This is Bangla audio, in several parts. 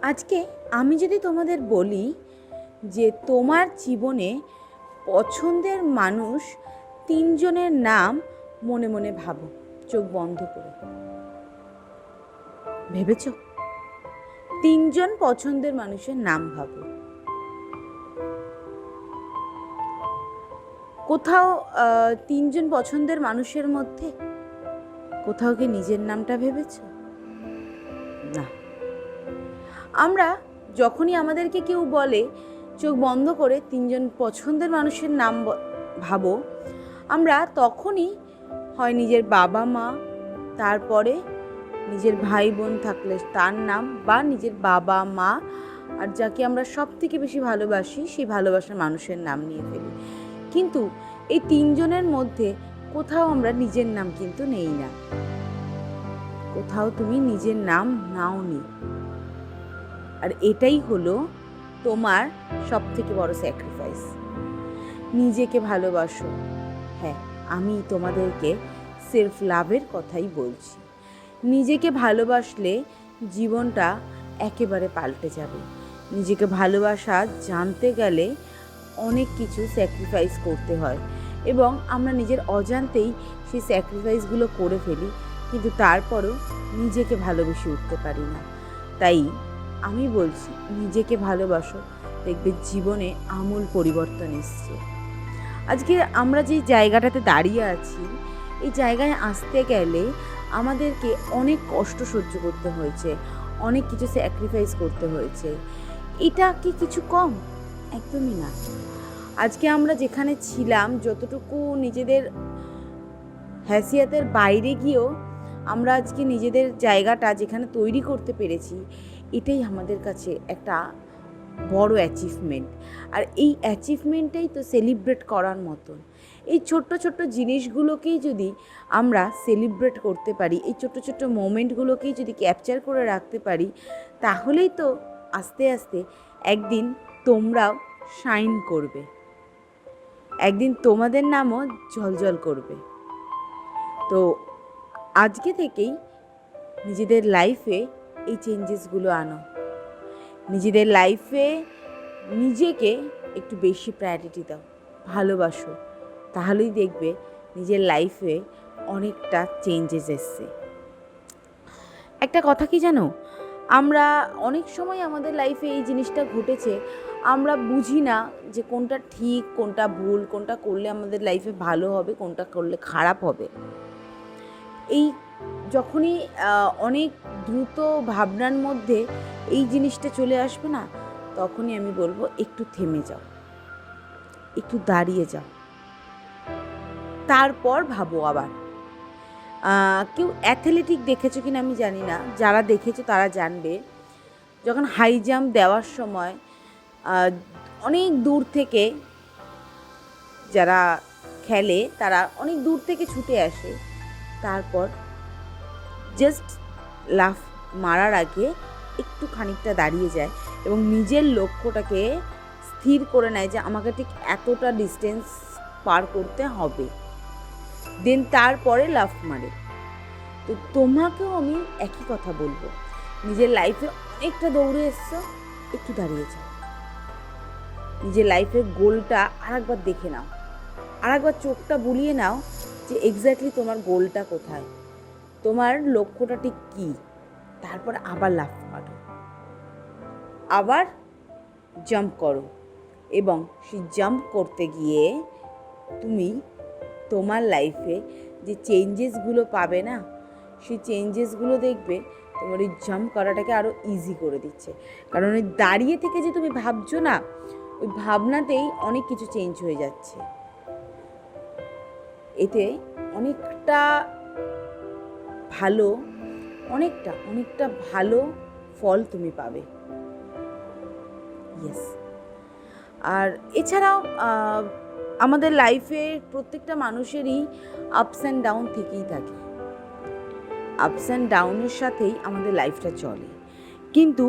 আজকে আমি যদি তোমাদের বলি যে তোমার জীবনে পছন্দের মানুষ তিনজনের নাম মনে মনে ভাবো, চোখ বন্ধ করে। ভেবেছ? তিনজন পছন্দের মানুষের নাম ভাবো। কোথাও তিনজন পছন্দের মানুষের মধ্যে কোথাও কি নিজের নামটা ভেবেছ? না। আমরা যখনই আমাদেরকে কেউ বলে চোখ বন্ধ করে তিনজন পছন্দের মানুষের নাম ভাবো, আমরা তখনই হয় নিজের বাবা মা, তারপরে নিজের ভাই বোন থাকলে তার নাম, বা নিজের বাবা মা আর যাকে আমরা সব থেকে বেশি ভালোবাসি সেই ভালোবাসার মানুষের নাম নিয়ে ফেলি। কিন্তু এই তিনজনের মধ্যে কোথাও আমরা নিজের নাম কিন্তু নেই না। কোথাও তুমি নিজের নাম নাওনি। আর এটাই হলো তোমার সব থেকে বড় স্যাক্রিফাইস। নিজেকে ভালোবাসো। হ্যাঁ, আমি তোমাদেরকে সেলফ লাভের কথাই বলছি। নিজেকে ভালোবাসলে জীবনটা একেবারে পাল্টে যাবে। নিজেকে ভালোবাসা জানতে গেলে অনেক কিছু স্যাক্রিফাইস করতে হয়, এবং আমরা নিজের অজান্তেই সেই স্যাক্রিফাইসগুলো করে ফেলি, কিন্তু তারপরেও নিজেকে ভালোবেসে উঠতে পারি না। তাই আমি বলছি, নিজেকে ভালোবাসো, দেখবে জীবনে আমূল পরিবর্তন এসছে। আজকে আমরা যে জায়গাটাতে দাঁড়িয়ে আছি, এই জায়গায় আসতে গেলে আমাদেরকে অনেক কষ্ট সহ্য করতে হয়েছে, অনেক কিছু স্যাক্রিফাইস করতে হয়েছে। এটা কি কিছু কম? একদমই না। আজকে আমরা যেখানে ছিলাম, যতটুকু নিজেদের হ্যাসিয়াতের বাইরে গিয়েও আমরা আজকে নিজেদের জায়গাটা যেখানে তৈরি করতে পেরেছি, এটাই আমাদের কাছে একটা বড় অ্যাচিভমেন্ট। আর এই অ্যাচিভমেন্টটাই তো সেলিব্রেট করার মতন। এই ছোট্ট ছোট্ট জিনিসগুলোকেই যদি আমরা সেলিব্রেট করতে পারি, এই ছোট্ট ছোট্ট মোমেন্টগুলোকেই যদি ক্যাপচার করে রাখতে পারি, তাহলেই তো আস্তে আস্তে একদিন তোমরাও শাইন করবে, একদিন তোমাদের নামও ঝলঝল করবে। তো আজকে থেকেই নিজেদের লাইফে এই চেঞ্জেসগুলো আনো। নিজেদের লাইফে নিজেকে একটু বেশি প্রায়োরিটি দাও, ভালোবাসো, তাহলেই দেখবে নিজের লাইফে অনেকটা চেঞ্জেস এসছে। একটা কথা কি জানো, আমরা অনেক সময় আমাদের লাইফে এই জিনিসটা ঘটেছে, আমরা বুঝি না যে কোনটা ঠিক, কোনটা ভুল, কোনটা করলে আমাদের লাইফে ভালো হবে, কোনটা করলে খারাপ হবে। এই যখনই অনেক দ্রুত ভাবনার মধ্যে এই জিনিসটা চলে আসবে না, তখনই আমি বলবো একটু থেমে যাও, একটু দাঁড়িয়ে যাও, তারপর ভাবো আবার। কেউ অ্যাথলেটিক দেখেছো কিনা আমি জানি না, যারা দেখেছো তারা জানবে, যখন হাই জাম্প দেওয়ার সময় অনেক দূর থেকে যারা খেলে তারা অনেক দূর থেকে ছুটে আসে, তারপর জাস্ট লাফ মারার আগে একটু খানিকটা দাঁড়িয়ে যায় এবং নিজের লক্ষ্যটাকে স্থির করে নেয় যে আমাকে ঠিক এতটা ডিস্টেন্স পার করতে হবে, দেন তারপরে লাফ মারে। তো তোমাকেও আমি একই কথা বলবো, নিজের লাইফে অনেকটা দৌড়ে এসছো, একটু দাঁড়িয়ে যাও, নিজের লাইফের গোলটা আরেকবার দেখে নাও, আরেকবার চোখটা বুলিয়ে নাও যে এক্স্যাক্টলি তোমার গোলটা কোথায়, তোমার লক্ষ্যটা ঠিক কী। তারপর আবার লাফ মারো, আবার জাম্প করো, এবং সেই জাম্প করতে গিয়ে তুমি তোমার লাইফে যে চেঞ্জেসগুলো পাবে না, সেই চেঞ্জেসগুলো দেখবে তোমার ওই জাম্প করাটাকে আরও ইজি করে দিচ্ছে। কারণ ওই দাঁড়িয়ে থেকে যে তুমি ভাবছো না, ওই ভাবনাতেই অনেক কিছু চেঞ্জ হয়ে যাচ্ছে। এতে অনেকটা ভালো, অনেকটা ভালো ফল তুমি পাবে। ইয়েস। আর এছাড়াও আমাদের লাইফে প্রত্যেকটা মানুষেরই আপস অ্যান্ড ডাউন থেকেই থাকে। আপস অ্যান্ড ডাউনের সাথেই আমাদের লাইফটা চলে। কিন্তু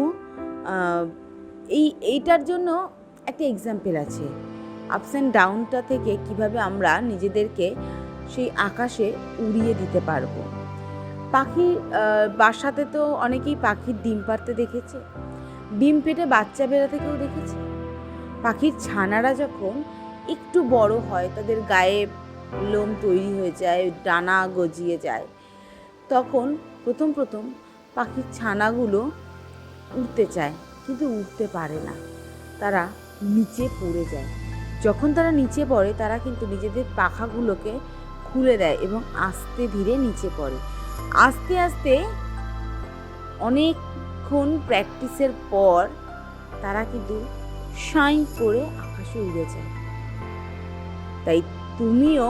এইটার জন্য একটা এক্সাম্পল আছে, আপস অ্যান্ড ডাউনটা থেকে কিভাবে আমরা নিজেদেরকে সেই আকাশে উড়িয়ে দিতে পারবো। পাখির বাসাতে তো অনেকেই পাখির ডিম পাড়তে দেখেছে। ডিম পেটে বাচ্চা বেরোতে কেউ দেখেছে? পাখির ছানারা যখন একটু বড় হয়, তাদের গায়ে লোম তৈরি হয়ে যায়, ডানা গজিয়ে যায়, তখন প্রথম প্রথম পাখির ছানাগুলো উড়তে চায়, কিন্তু উঠতে পারে না, তারা নিচে পড়ে যায়। যখন তারা নিচে পড়ে, তারা কিন্তু নিজেদের পাখাগুলোকে খুলে দেয় এবং আস্তে ধীরে নিচে পড়ে। আস্তে আস্তে অনেকক্ষণ প্র্যাকটিসের পর তারা কিন্তু সাঁই করে আকাশে উড়ে যায়। তাই তুমিও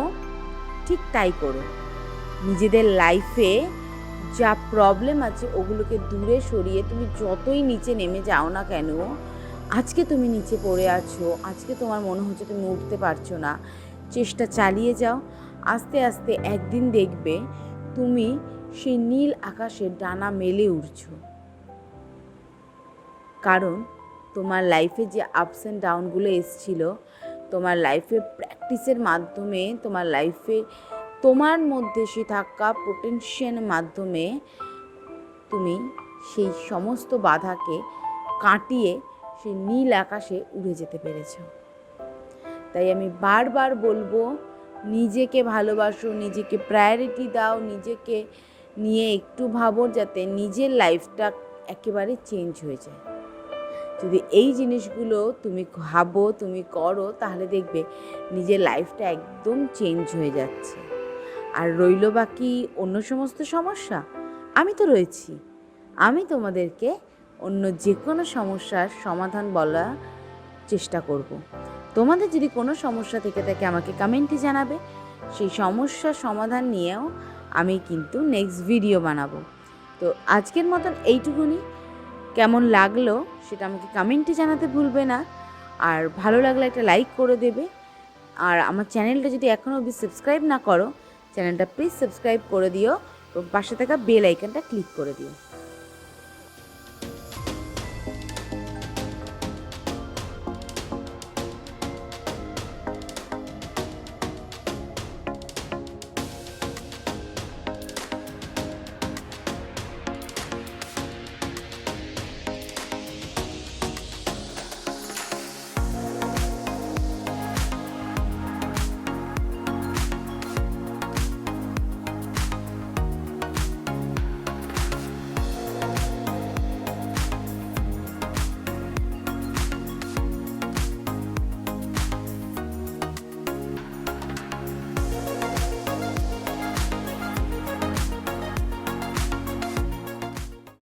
ঠিক তাই করো। নিজেদের লাইফে যা প্রবলেম আছে ওগুলোকে দূরে সরিয়ে তুমি যতই নিচে নেমে যাও না কেন, আজকে তুমি নিচে পড়ে আছো, আজকে তোমার মনে হচ্ছে তুমি উঠতে পারছো না, চেষ্টা চালিয়ে যাও। আস্তে আস্তে একদিন দেখবে তুমি সেই নীল আকাশের ডানা মেলে উঠছো। কারণ তোমার লাইফে যে আপস অ্যান্ড ডাউনগুলো এসেছিল, তোমার লাইফে প্র্যাকটিসের মাধ্যমে, তোমার লাইফে তোমার মধ্যে সে থাকা পোটেনশিয়ালের মাধ্যমে তুমি সেই সমস্ত বাধাকে কাটিয়ে সেই নীল আকাশে উড়ে যেতে পেরেছ। তাই আমি বারবার বলবো, নিজেকে ভালোবাসো, নিজেকে প্রায়োরিটি দাও, নিজেকে নিয়ে একটু ভাবো, যাতে নিজের লাইফটা একেবারে চেঞ্জ হয়ে যায়। যদি এই জিনিসগুলো তুমি ভাবো, তুমি করো, তাহলে দেখবে নিজের লাইফটা একদম চেঞ্জ হয়ে যাচ্ছে। আর রইল বাকি অন্য সমস্ত সমস্যা, আমি তো রয়েছি। আমি তোমাদেরকে অন্য যে কোনো সমস্যার সমাধান বলার চেষ্টা করব। তোমাদের যদি কোনো সমস্যা থেকে থাকে আমাকে কমেন্টে জানাবে, সেই সমস্যার সমাধান নিয়েও আমি কিন্তু নেক্সট ভিডিও বানাবো। তো আজকের মতন এইটুকুনি। কেমন লাগলো সেটা আমাকে কমেন্টে জানাতে ভুলবে না। আর ভালো লাগলে একটা লাইক করে দেবে। আর আমার চ্যানেলটা যদি এখনও অবধি সাবস্ক্রাইব না করো, চ্যানেলটা প্লিজ সাবস্ক্রাইব করে দিও এবং পাশে থাকা বেল আইকনটা ক্লিক করে দিও।